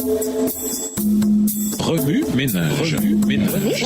Remue ménage. Remue ménage.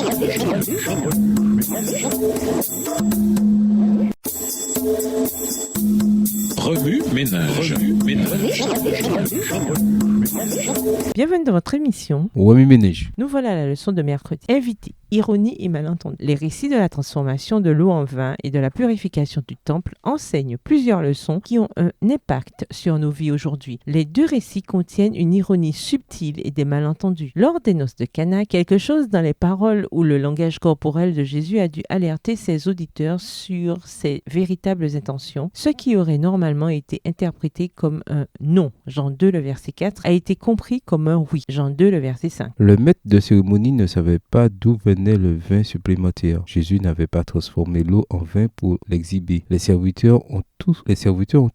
Bienvenue dans votre émission. Remue ménage. Nous voilà à la leçon de mercredi. Invité, ironie et malentendu. Les récits de la transformation de l'eau en vin et de la purification du temple enseignent plusieurs leçons qui ont un impact sur nos vies aujourd'hui. Les deux récits contiennent une ironie subtile et des malentendus. Lors des noces de Cana, quelque chose dans les paroles ou le langage corporel de Jésus a dû alerter ses auditeurs sur ses véritables intentions. Ce qui aurait normalement été interprété comme un non, Jean 2, le verset 4, a été compris comme un oui, Jean 2, le verset 5. Le maître de cérémonie ne savait pas d'où venait le vin supplémentaire. Jésus n'avait pas transformé l'eau en vin pour l'exhiber. Les serviteurs ont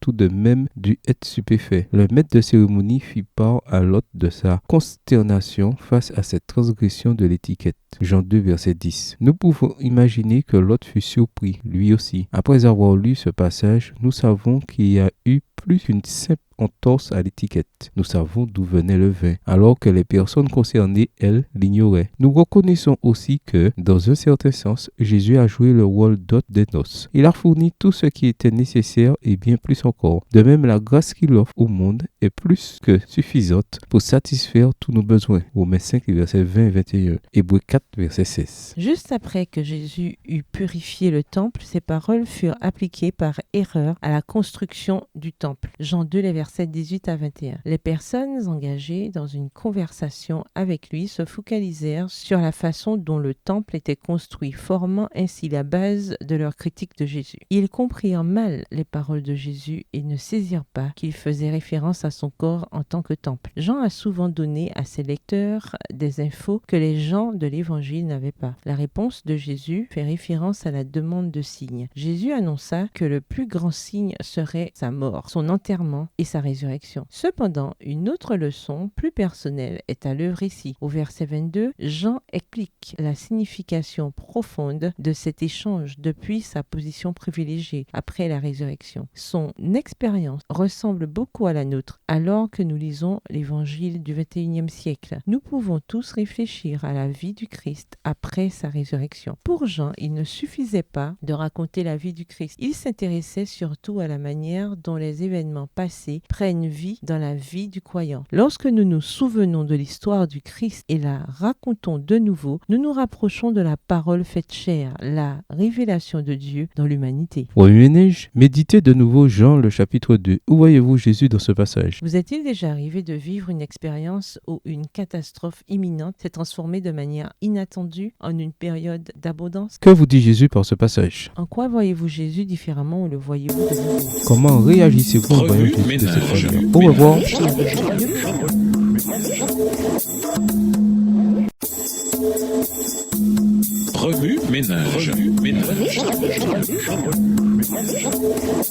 tout de même dû être stupéfaits. Le maître de cérémonie fit part à l'hôte de sa consternation face à cette transgression de l'étiquette. Jean 2, verset 10. Nous pouvons imaginer que l'hôte fut surpris, lui aussi. Après avoir lu ce passage, nous savons qu'il y a eu plus qu'une simple entorse à l'étiquette. Nous savons d'où venait le vin, alors que les personnes concernées, elles, l'ignoraient. Nous reconnaissons aussi que, dans un certain sens, Jésus a joué le rôle d'hôte des noces. Il a fourni tout ce qui était nécessaire et bien plus encore. De même, la grâce qu'il offre au monde est plus que suffisante pour satisfaire tous nos besoins. Romains 5, versets 20 et 21. Hébreux 4, verset 16. Juste après que Jésus eut purifié le temple, ces paroles furent appliquées par erreur à la construction du temple. Jean 2, les versets 18 à 21. Les personnes engagées dans une conversation avec lui se focalisèrent sur la façon dont le temple était construit, formant ainsi la base de leur critique de Jésus. Ils comprirent mal les paroles de Jésus et ne saisirent pas qu'il faisait référence à son corps en tant que temple. Jean a souvent donné à ses lecteurs des infos que les gens de l'Évangile n'avaient pas. La réponse de Jésus fait référence à la demande de signes. Jésus annonça que le plus grand signe serait sa mort, son enterrement et sa résurrection. Cependant, une autre leçon plus personnelle est à l'œuvre ici. Au verset 22, Jean explique la signification profonde de cet échange depuis sa position privilégiée après la résurrection. Son expérience ressemble beaucoup à la nôtre alors que nous lisons l'évangile du XXIe siècle. Nous pouvons tous réfléchir à la vie du Christ après sa résurrection. Pour Jean, il ne suffisait pas de raconter la vie du Christ. Il s'intéressait surtout à la manière dont les événements passés prennent vie dans la vie du croyant. Lorsque nous nous souvenons de l'histoire du Christ et la racontons de nouveau, nous nous rapprochons de la parole faite chair, la révélation de Dieu dans l'humanité. Remue ménage, méditez de nouveau Jean le chapitre 2. Où voyez-vous Jésus dans ce passage? Vous est-il déjà arrivé de vivre une expérience où une catastrophe imminente s'est transformée de manière inattendue en une période d'abondance? Que vous dit Jésus par ce passage? En quoi voyez-vous Jésus différemment ou le voyez-vous de nouveau? Comment réagissez-vous en voyant Jésus de cette manière? Au revoir. Remue ménage.